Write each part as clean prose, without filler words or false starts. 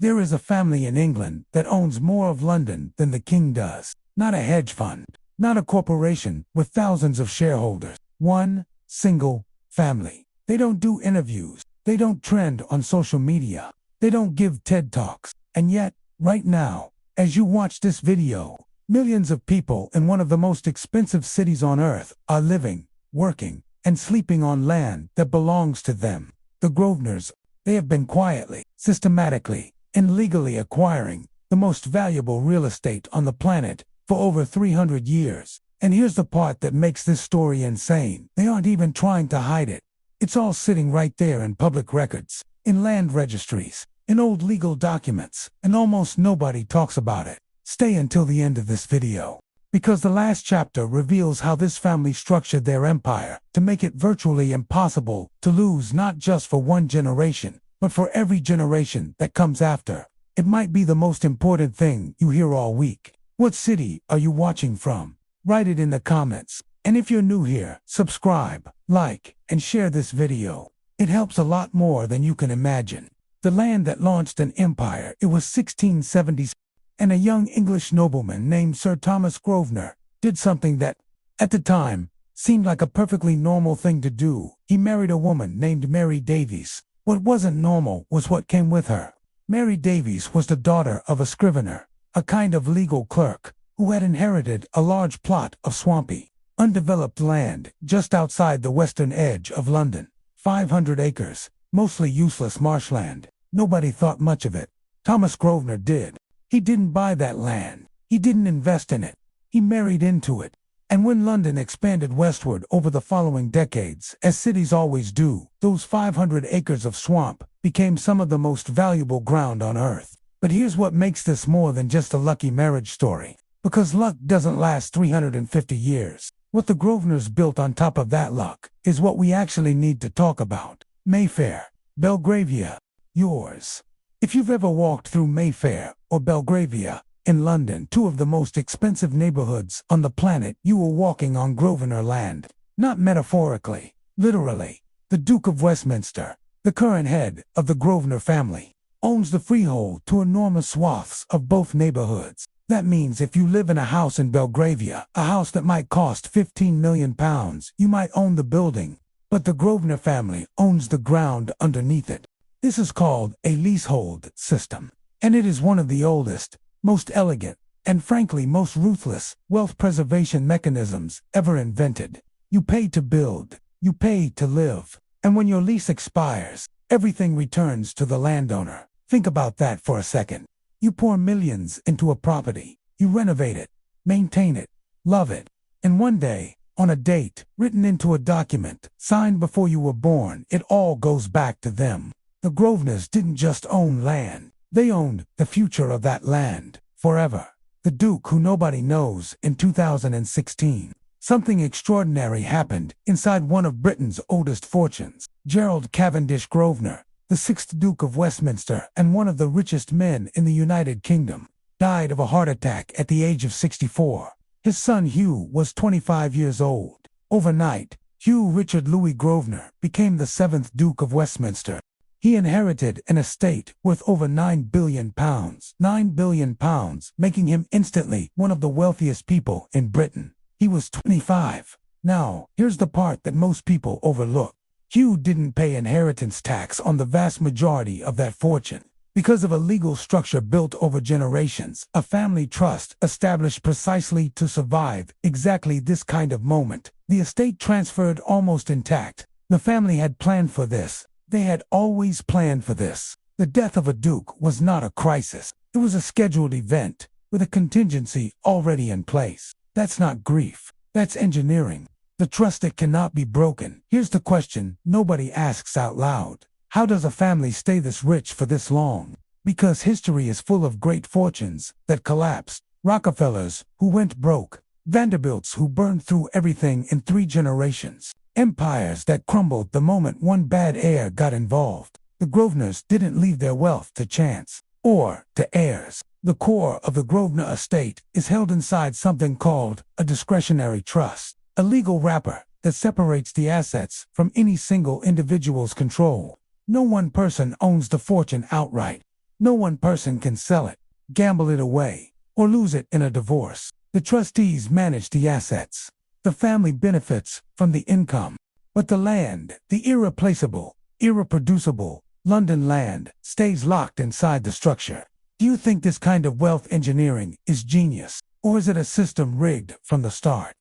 There is a family in England that owns more of London than the king does. Not a hedge fund, not a corporation with thousands of shareholders. One single family. They don't do interviews. They don't trend on social media. They don't give TED Talks. And yet, right now, as you watch this video, millions of people in one of the most expensive cities on earth are living, working, and sleeping on land that belongs to them. The Grosvenors, they have been quietly, systematically, and legally acquiring the most valuable real estate on the planet for over 300 years. And here's the part that makes this story insane. They aren't even trying to hide it. It's all sitting right there in public records, in land registries, in old legal documents, and almost nobody talks about it. Stay until the end of this video, because the last chapter reveals how this family structured their empire to make it virtually impossible to lose, not just for one generation, but for every generation that comes after. It might be the most important thing you hear all week. What city are you watching from? Write it in the comments. And if you're new here, subscribe, like, and share this video. It helps a lot more than you can imagine. The land that launched an empire, it was 1670s, and a young English nobleman named Sir Thomas Grosvenor did something that, at the time, seemed like a perfectly normal thing to do. He married a woman named Mary Davies. What wasn't normal was what came with her. Mary Davies was the daughter of a scrivener, a kind of legal clerk, who had inherited a large plot of swampy, undeveloped land just outside the western edge of London. 500 acres, mostly useless marshland. Nobody thought much of it. Thomas Grosvenor did. He didn't buy that land. He didn't invest in it. He married into it. And when London expanded westward over the following decades, as cities always do, those 500 acres of swamp became some of the most valuable ground on earth. But here's what makes this more than just a lucky marriage story. Because luck doesn't last 350 years. What the Grosvenors built on top of that luck is what we actually need to talk about. Mayfair, Belgravia, yours. If you've ever walked through Mayfair or Belgravia in London, two of the most expensive neighborhoods on the planet, you were walking on Grosvenor land. Not metaphorically, literally. The Duke of Westminster, the current head of the Grosvenor family, owns the freehold to enormous swaths of both neighborhoods. That means if you live in a house in Belgravia, a house that might cost £15 million, you might own the building, but the Grosvenor family owns the ground underneath it. This is called a leasehold system, and it is one of the oldest, most elegant, and frankly most ruthless wealth preservation mechanisms ever invented. You pay to build, you pay to live, and when your lease expires, everything returns to the landowner. Think about that for a second. You pour millions into a property, you renovate it, maintain it, love it, and one day, on a date written into a document, signed before you were born, it all goes back to them. The Grosvenors didn't just own land, they owned the future of that land, forever. The Duke, who nobody knows, in 2016, something extraordinary happened inside one of Britain's oldest fortunes. Gerald Cavendish Grosvenor, the 6th Duke of Westminster and one of the richest men in the United Kingdom, died of a heart attack at the age of 64. His son Hugh was 25 years old. Overnight, Hugh Richard Louis Grosvenor became the 7th Duke of Westminster. He inherited an estate worth over £9 billion, £9 billion, making him instantly one of the wealthiest people in Britain. He was 25. Now, here's the part that most people overlook. Hugh didn't pay inheritance tax on the vast majority of that fortune. Because of a legal structure built over generations, a family trust established precisely to survive exactly this kind of moment. The estate transferred almost intact. The family had planned for this. They had always planned for this. The death of a duke was not a crisis. It was a scheduled event, with a contingency already in place. That's not grief. That's engineering. The trust that cannot be broken. Here's the question nobody asks out loud. How does a family stay this rich for this long? Because history is full of great fortunes that collapsed. Rockefellers who went broke. Vanderbilts who burned through everything in 3 generations. Empires that crumbled the moment one bad heir got involved. The Grosvenors didn't leave their wealth to chance or to heirs. The core of the Grosvenor estate is held inside something called a discretionary trust, a legal wrapper that separates the assets from any single individual's control. No one person owns the fortune outright. No one person can sell it, gamble it away, or lose it in a divorce. The trustees manage the assets. The family benefits from the income. But the land, the irreplaceable, irreproducible London land, stays locked inside the structure. Do you think this kind of wealth engineering is genius, or is it a system rigged from the start?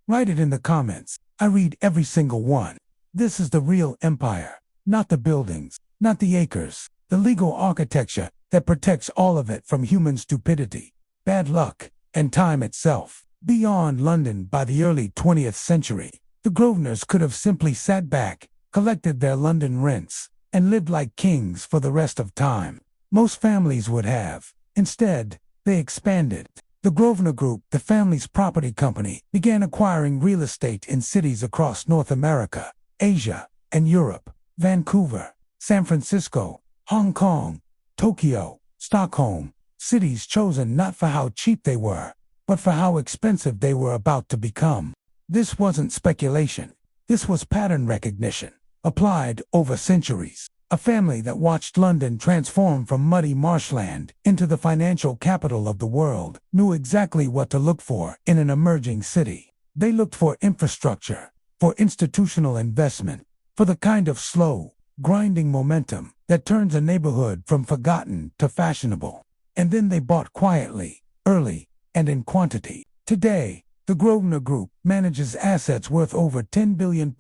Write it in the comments. I read every single one. This is the real empire, not the buildings, not the acres, the legal architecture that protects all of it from human stupidity, bad luck, and time itself. Beyond London by the early 20th century, the Grosvenors could have simply sat back, collected their London rents, and lived like kings for the rest of time. Most families would have. Instead, they expanded. The Grosvenor Group, the family's property company, began acquiring real estate in cities across North America, Asia, and Europe. Vancouver, San Francisco, Hong Kong, Tokyo, Stockholm, cities chosen not for how cheap they were, but for how expensive they were about to become. This wasn't speculation. This was pattern recognition, applied over centuries. A family that watched London transform from muddy marshland into the financial capital of the world knew exactly what to look for in an emerging city. They looked for infrastructure, for institutional investment, for the kind of slow, grinding momentum that turns a neighborhood from forgotten to fashionable. And then they bought quietly, early, and in quantity. Today, the Grosvenor Group manages assets worth over £10 billion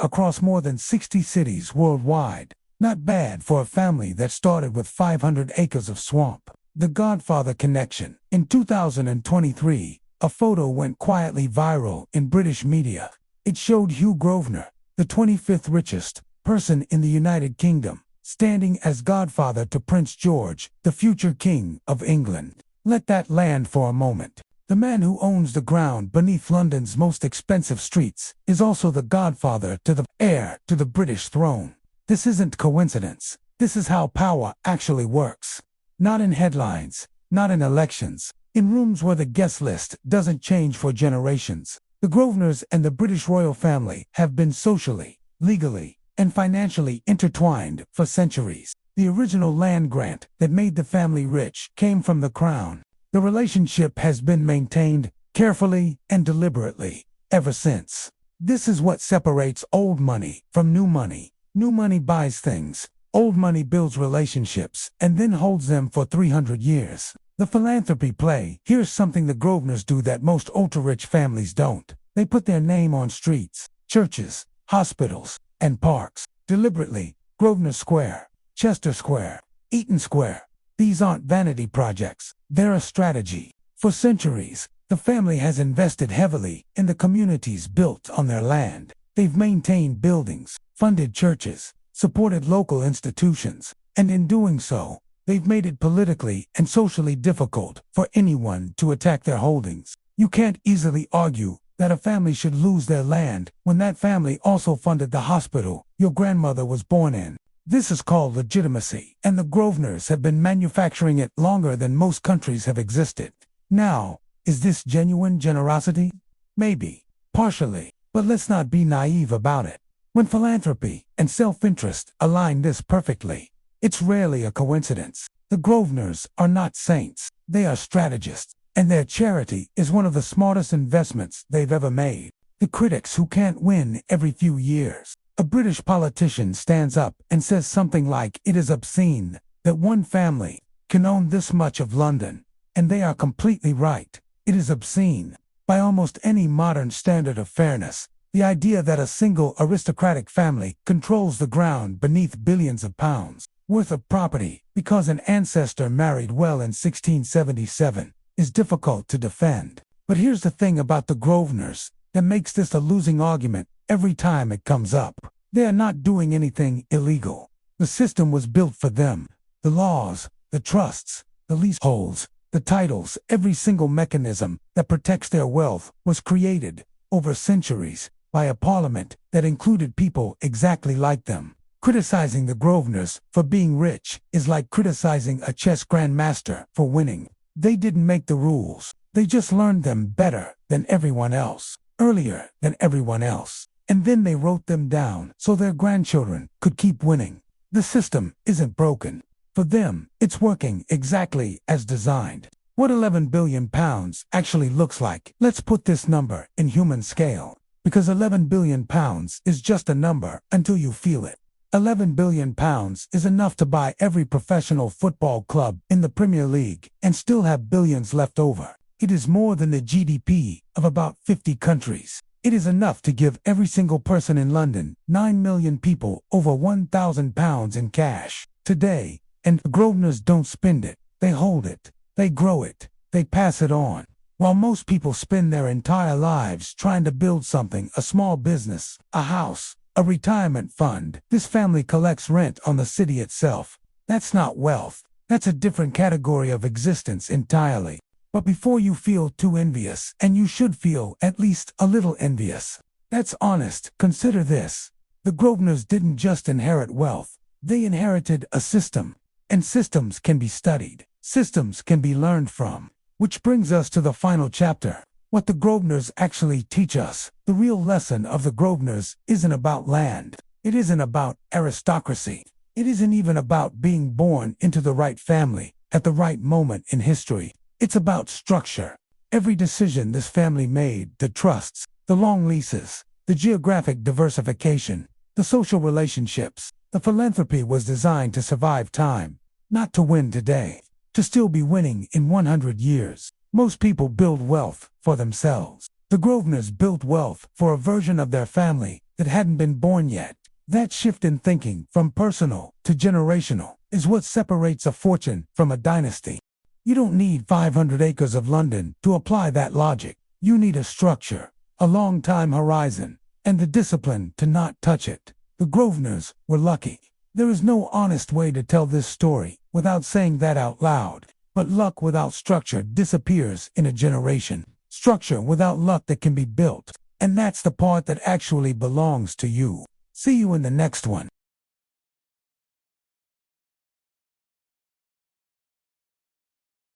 across more than 60 cities worldwide. Not bad for a family that started with 500 acres of swamp. The Godfather Connection. In 2023, a photo went quietly viral in British media. It showed Hugh Grosvenor, the 25th richest person in the United Kingdom, standing as godfather to Prince George, the future King of England. Let that land for a moment. The man who owns the ground beneath London's most expensive streets is also the godfather to the heir to the British throne. This isn't coincidence. This is how power actually works. Not in headlines, not in elections, in rooms where the guest list doesn't change for generations. The Grosvenors and the British royal family have been socially, legally, and financially intertwined for centuries. The original land grant that made the family rich came from the crown. The relationship has been maintained carefully and deliberately ever since. This is what separates old money from new money. New money buys things, old money builds relationships, and then holds them for 300 years. The philanthropy play. Here's something the Grosvenors do that most ultra-rich families don't. They put their name on streets, churches, hospitals, and parks. Deliberately. Grosvenor Square, Chester Square, Eaton Square. These aren't vanity projects. They're a strategy. For centuries, the family has invested heavily in the communities built on their land. They've maintained buildings, funded churches, supported local institutions, and in doing so, they've made it politically and socially difficult for anyone to attack their holdings. You can't easily argue that a family should lose their land when that family also funded the hospital your grandmother was born in. This is called legitimacy, and the Grosvenors have been manufacturing it longer than most countries have existed. Now, is this genuine generosity? Maybe, partially, but let's not be naive about it. When philanthropy and self-interest align this perfectly, it's rarely a coincidence. The Grosvenors are not saints. They are strategists, and their charity is one of the smartest investments they've ever made. The critics who can't win every few years. A British politician stands up and says something like, "It is obscene that one family can own this much of London," and they are completely right. It is obscene. By almost any modern standard of fairness, the idea that a single aristocratic family controls the ground beneath billions of pounds worth of property because an ancestor married well in 1677 is difficult to defend. But here's the thing about the Grosvenors that makes this a losing argument every time it comes up. They are not doing anything illegal. The system was built for them. The laws, the trusts, the leaseholds, the titles, every single mechanism that protects their wealth was created over centuries by a parliament that included people exactly like them. Criticizing the Grosvenors for being rich is like criticizing a chess grandmaster for winning. They didn't make the rules. They just learned them better than everyone else, earlier than everyone else. And then they wrote them down so their grandchildren could keep winning. The system isn't broken. For them, it's working exactly as designed. What 11 billion pounds actually looks like, let's put this number in human scale. Because 11 billion pounds is just a number until you feel it. 11 billion pounds is enough to buy every professional football club in the Premier League and still have billions left over. It is more than the GDP of about 50 countries. It is enough to give every single person in London, 9 million people, over £1,000 in cash today. And Grosvenors don't spend it, they hold it, they grow it, they pass it on. While most people spend their entire lives trying to build something, a small business, a house, a retirement fund, this family collects rent on the city itself. That's not wealth. That's a different category of existence entirely. But before you feel too envious, and you should feel at least a little envious, that's honest, consider this. The Grosvenors didn't just inherit wealth. They inherited a system. And systems can be studied. Systems can be learned from. Which brings us to the final chapter. What the Grosvenors actually teach us. The real lesson of the Grosvenors isn't about land. It isn't about aristocracy. It isn't even about being born into the right family at the right moment in history. It's about structure. Every decision this family made, the trusts, the long leases, the geographic diversification, the social relationships, the philanthropy was designed to survive time, not to win today, to still be winning in 100 years. Most people build wealth for themselves. The Grosvenors built wealth for a version of their family that hadn't been born yet. That shift in thinking from personal to generational is what separates a fortune from a dynasty. You don't need 500 acres of London to apply that logic. You need a structure, a long time horizon, and the discipline to not touch it. The Grosvenors were lucky. There is no honest way to tell this story without saying that out loud. But luck without structure disappears in a generation. Structure without luck that can be built. And that's the part that actually belongs to you. See you in the next one.